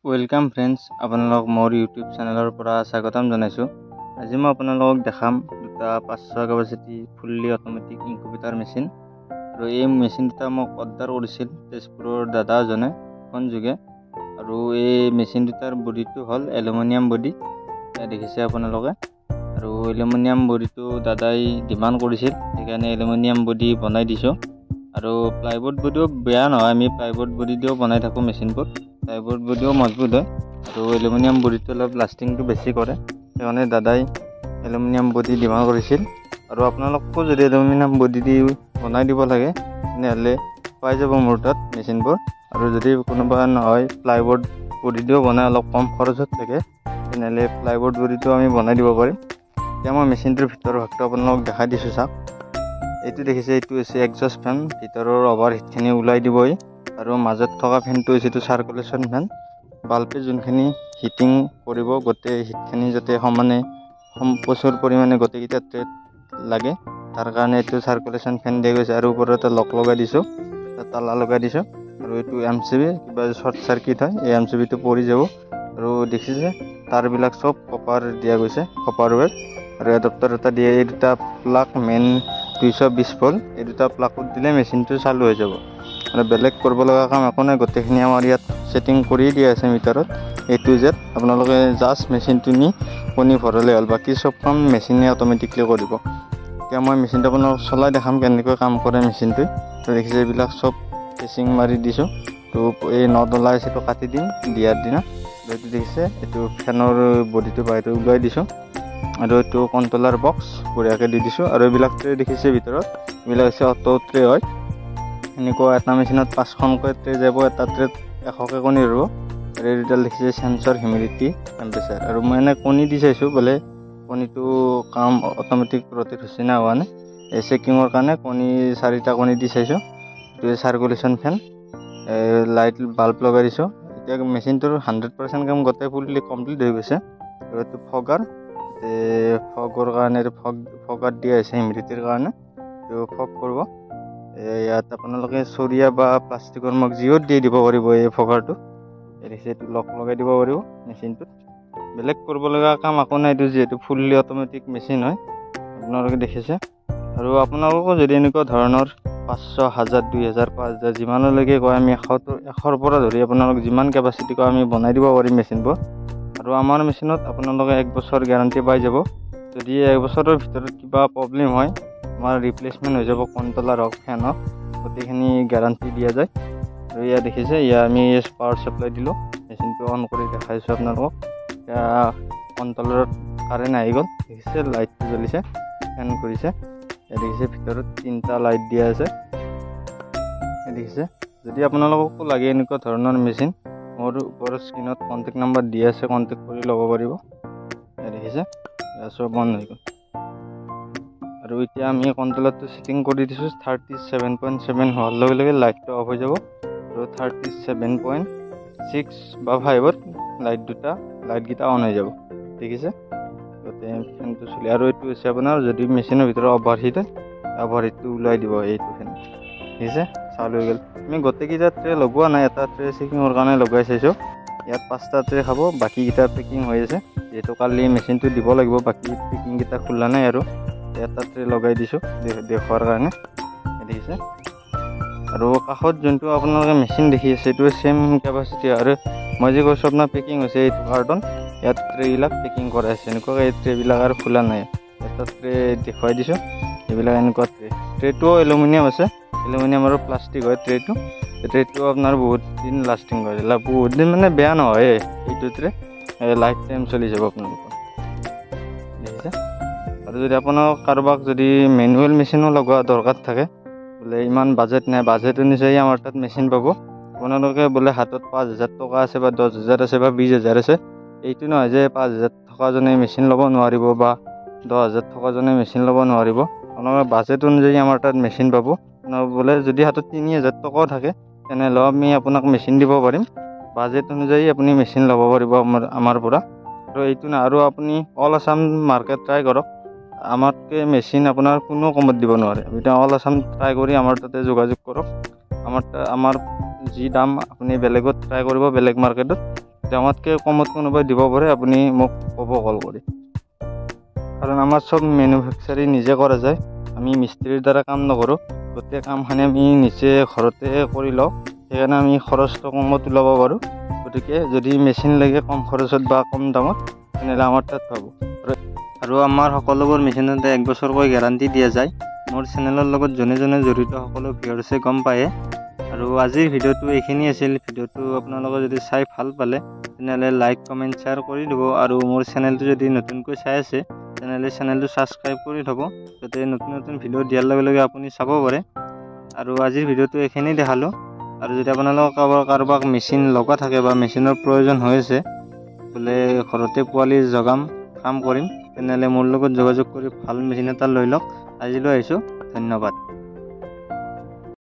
Welcome friends, আপোনালোক মোৰ YouTube চেনেলৰ পৰা স্বাগতম জনাইছোঁ। আজি মই আপোনালোকক দেখাম দুটা 500 capacity fully automatic incubator machine. আৰু এই মেচিন দুটা মোক অৰ্ডাৰ কৰিছিল তেজপুৰৰ দাদা এজনে ফোন যোগে। আৰু এই মেচিন দুটাৰ বডিটো হ'ল এলুমিনিয়াম বডি, দেখিছে আপোনালোকে। আৰু এলুমিনিয়াম বডিটো দাদাই ডিমাণ্ড কৰিছিল, সেইকাৰণে এলুমিনিয়াম বডি বনাই দিছোঁ। আৰু প্লাইবোৰ্ড বডিও বেয়া নহয়, আমি প্লাইবোৰ্ড বডি দিও বনাই থাকোঁ মেচিনবোৰ। প্লাইবোৰ্ড বডিও মজবুত হয় আৰু এলুমিনিয়াম বডিটো অলপ লাষ্টিংটো বেছি কৰে, সেইকাৰণে দাদাই এলুমিনিয়াম বডি ডিমাণ্ড কৰিছিল। আৰু আপোনালোককো যদি এলুমিনিয়াম বডি দি বনাই দিব লাগে তেনেহ'লে পাই যাব মোৰ তাত মেচিনবোৰ। আৰু যদি কোনোবা নহয় প্লাইবোৰ্ড বডি দিও বনাই অলপ কম খৰচত থাকে তেনেহ'লে প্লাইবোৰ্ড বডিটো আমি বনাই দিব পাৰিম। এতিয়া মই মেচিনটোৰ ভিতৰৰ ভাগটো আপোনালোকক দেখাই দিছোঁ চাওক। এইটো দেখিছে, এইটো হৈছে এক্সজষ্ট ফেন, ভিতৰৰ অভাৰ হিটখিনি ওলাই দিবই। আৰু মাজত থকা ফেনটো হৈছে এইটো চাৰ্কুলেশ্যন ফেন, বাল্বে যোনখিনি হিটিং কৰিব গোটেই হিটখিনি যাতে সমানে প্ৰচুৰ পৰিমাণে গোটেইকেইটা ট্ৰেত লাগে তাৰ কাৰণে এইটো চাৰ্কুলেশ্যন ফেন দিয়া গৈছে। আৰু ওপৰত এটা লক লগাই দিছোঁ, তালা লগাই দিছোঁ। আৰু এইটো MCB, কিবা শ্বৰ্ট চাৰ্কিট হয় এই MCBটো পৰি যাব। আৰু দেখিছে তাঁৰবিলাক চব কপাৰ দিয়া গৈছে, কপাৰ ৱেৰ। আৰু এডাপ্টাৰ এটা দিয়ে, এই দুটা প্লাগ মেইন 220 ভল্ট, এই দুটা প্লাগত দিলে মেচিনটো চালু হৈ যাব। আৰু বেলেগ কৰিব লগা কাম একো নাই, গোটেইখিনি আমাৰ ইয়াত ছেটিং কৰি দিয়া আছে মিটাৰত A to Z। আপোনালোকে জাষ্ট মেচিনটো নি কণী ভৰালে হ'ল, বাকী চব কাম মেচিনে অট'মেটিকলি কৰিব। এতিয়া মই মেচিনটো আপোনালোকক চলাই দেখাম কেনেকৈ কাম কৰে মেচিনটোৱে। তো দেখিছে এইবিলাক চব ফেচিং মাৰি দিছোঁ। তো এই নট ওলাইছে, এইটো কাটি দিম দিয়াৰ দিনা। এইটো দেখিছে, এইটো ফেনৰ বডিটো বাহিৰত ওলাই দিছোঁ। আৰু এইটো কণ্ট্ৰলাৰ বক্স বঢ়িয়াকৈ দি দিছোঁ। আৰু এইবিলাক ট্ৰে দেখিছে ভিতৰত, এইবিলাক হৈছে অটো ট্ৰে হয়। এনেকুৱা এটা মেচিনত 5খনকৈ ট্ৰে যাব, এটা ট্ৰেত 100কৈ কণী ৰ'ব। আৰু এই দুডাল দেখিছে চেঞ্চৰ, হিউমিডিটি, টেম্পাৰেচাৰ। আৰু মই এনে কণী দি চাইছোঁ, বোলে কণীটো কাম অট'মেটিক ৰ'টেট হৈছে না হোৱা নাই। এই চেকিঙৰ কাৰণে 4টা কণী দি চাইছোঁ। এইটো চাৰ্কুলেশ্যন ফেন, লাইট বাল্ব লগাই দিছোঁ। এতিয়া মেচিনটোৰ 100% কাম গোটেই ফুল্লি কমপ্লিট হৈ গৈছে। আৰু এইটো ফগাৰ, ফগৰ কাৰণে ফগাৰ দিয়া হৈছে হিউমিডিটিৰ কাৰণে, এইটো ফগ কৰিব। ইয়াত আপোনালোকে চৰিয়া বা প্লাষ্টিকৰ মগ জিঅ'ত দি দিব পাৰিব এই ফগাৰটো। দেখিছে এইটো লক লগাই দিব পাৰিব মেচিনটোত। বেলেগ কৰিব লগা কাম একো নাই, এইটো যিহেতু ফুল্লি অট'মেটিক মেচিন হয় আপোনালোকে দেখিছে। আৰু আপোনালোকো যদি এনেকুৱা ধৰণৰ 500, 1000, 2000, 5000 যিমানলৈকে কয় আমি 100ৰ পৰা ধৰি আপোনালোক যিমান কেপাচিটি কয় আমি বনাই দিব পাৰিম মেচিনবোৰ। আৰু আমাৰ মেচিনত আপোনালোকে 1 বছৰ গেৰাণ্টি পাই যাব। যদি 1 বছৰৰ ভিতৰত কিবা প্ৰব্লেম হয় আমাৰ ৰিপ্লেচমেণ্ট হৈ যাব, কণ্ট্ৰলাৰ হওক ফেন হওক গোটেইখিনি গেৰাণ্টি দিয়া যায়। আৰু ইয়াত দেখিছে, ইয়াত আমি পাৱাৰ ছাপ্লাই দিলোঁ, মেচিনটো অন কৰি দেখাইছোঁ আপোনালোকক। এতিয়া কণ্ট্ৰলাৰত কাৰেণ্ট আহি গ'ল, দেখিছে লাইটটো জ্বলিছে, ফেন কৰিছে। ইয়াত দেখিছে ভিতৰত 3টা লাইট দিয়া আছে, দেখিছে। যদি আপোনালোককো লাগে এনেকুৱা ধৰণৰ মেচিন, মোৰ ওপৰৰ স্ক্ৰীণত কণ্টেক্ট নাম্বাৰ দিয়া আছে, কণ্টেক্ট কৰি ল'ব পাৰিব। দেখিছে চব বন্ধ হৈ গ'ল। আৰু এতিয়া আমি কণ্ট্ৰলাৰটো ছেটিং কৰি দিছোঁ 37.7 হোৱাৰ লগে লগে লাইটটো অফ হৈ যাব। আৰু 37.6 বা 5ত লাইটকেইটা অন হৈ যাব, দেখিছে গোটেই ফেনটো চলি। আৰু এইটো হৈছে আপোনাৰ যদি মেচিনৰ ভিতৰত অভাৰহিট হয়, অভাৰহিটটো ওলাই দিব এইটো ফেন, দেখিছে চালু হৈ গ'ল। আমি গোটেইকেইটা ট্ৰে লগোৱা নাই, এটা ট্ৰে চেকিঙৰ কাৰণে লগাই চাইছোঁ। ইয়াত 5টা ট্ৰে খাব, বাকীকেইটা পেকিং হৈ আছে, যিহেতু কালি মেচিনটো দিব লাগিব। বাকী পেকিংকেইটা খোলা নাই। আৰু এটা ট্ৰে লগাই দিছোঁ দেখুৱাৰ কাৰণে, দেখিছে। আৰু কাষত যোনটো আপোনালোকে মেচিন দেখি আছে এইটো ছেম কেপাচিটি। আৰু মই যে কৈছোঁ আপোনাৰ পেকিং হৈছে এইটো কাৰ্টন, ইয়াত ট্ৰেবিলাক পেকিং কৰা আছে। এনেকুৱাকৈ এই ট্ৰেবিলাক আৰু খোলা নাই। এটা ট্ৰে দেখুৱাই দিছোঁ, এইবিলাক এনেকুৱা ট্ৰেটোও এলুমিনিয়াম আছে, এলুমিনিয়াম আৰু প্লাষ্টিক হয় ট্ৰেটো। ট্ৰেটো আপোনাৰ বহুত দিন লাষ্টিং কৰে, বহুত দিন মানে বেয়া নহয় এইটো ট্ৰে, লাইফ টাইম চলি যাব আপোনালোকৰ, দেখিছে। আৰু যদি আপোনাক কাৰোবাক যদি মেনুৱেল মেচিনো লগোৱা দৰকাৰ থাকে, বোলে ইমান বাজেট নাই, বাজেট অনুযায়ী আমাৰ তাত মেচিন পাব। আপোনালোকে বোলে হাতত 5000 টকা আছে বা 10000 আছে বা 20000 আছে, এইটো নহয় যে 5000 টকাজনে মেচিন ল'ব নোৱাৰিব বা 10000 টকাজনে মেচিন ল'ব নোৱাৰিব। আপোনালোকে বাজেট অনুযায়ী আমাৰ তাত মেচিন পাব। বোলে যদি হাতত 3000 টকাও থাকে তেনেহ'লেও আমি আপোনাক মেচিন দিব পাৰিম। বাজেট অনুযায়ী আপুনি মেচিন ল'ব পাৰিব আমাৰ পৰা। আৰু এইটো নাই, আৰু আপুনি অল আছাম মাৰ্কেট ট্ৰাই কৰক, আমাতকৈ মেচিন আপোনাৰ কোনো কমত দিব নোৱাৰে। এতিয়া অল আছাম ট্ৰাই কৰি আমাৰ তাতে যোগাযোগ কৰক। আমাৰ যি দাম আপুনি বেলেগত ট্ৰাই কৰিব, বেলেগ মাৰ্কেটত দামতকৈ কমত কোনোবাই দিব পাৰে আপুনি মোক ক'ব কল কৰি। কাৰণ আমাৰ চব মেনুফেকচাৰিং নিজে কৰা যায়, আমি মিস্ত্ৰীৰ দ্বাৰা কাম নকৰোঁ। গোটেই কামখিনি আমি নিজে ঘৰতে কৰি লওঁ, সেইকাৰণে আমি খৰচটো কমত ওলাব পাৰোঁ। গতিকে যদি মেচিন লাগে কম খৰচত বা কম দামত তেনেহ'লে আমাৰ তাত পাব। আৰু আমাৰ সকলোবোৰ মেচিনতে 1 বছৰকৈ গেৰাণ্টি দিয়া যায়। মোৰ চেনেলৰ লগত যোনে জড়িত সকলো ভিউৱাৰ্ছে গম পায়ে। আৰু আজিৰ ভিডিঅ'টো এইখিনি আছিল। ভিডিঅ'টো আপোনালোকে যদি চাই ভাল পালে তেনেহ'লে লাইক কমেণ্ট শ্বেয়াৰ কৰি দিব। আৰু মোৰ চেনেলটো যদি নতুনকৈ চাই আছে তেনেহ'লে চেনেলটো ছাবস্ক্ৰাইব কৰি থ'ব, যাতে নতুন ভিডিঅ' দিয়াৰ লগে লগে আপুনি চাব পাৰে। আৰু আজিৰ ভিডিঅ'টো এইখিনি দেখালোঁ। আৰু যদি আপোনালোকৰ কাৰোবাক মেচিন লগা থাকে বা মেচিনৰ প্ৰয়োজন হৈ আছে, বোলে ঘৰতে পোৱালি জগাম কাম কৰিম, তেনেহ'লে মোৰ লগত যোগাযোগ কৰি ভাল মেচিন এটা লৈ লওক। আজিলৈ আহিছোঁ, ধন্যবাদ।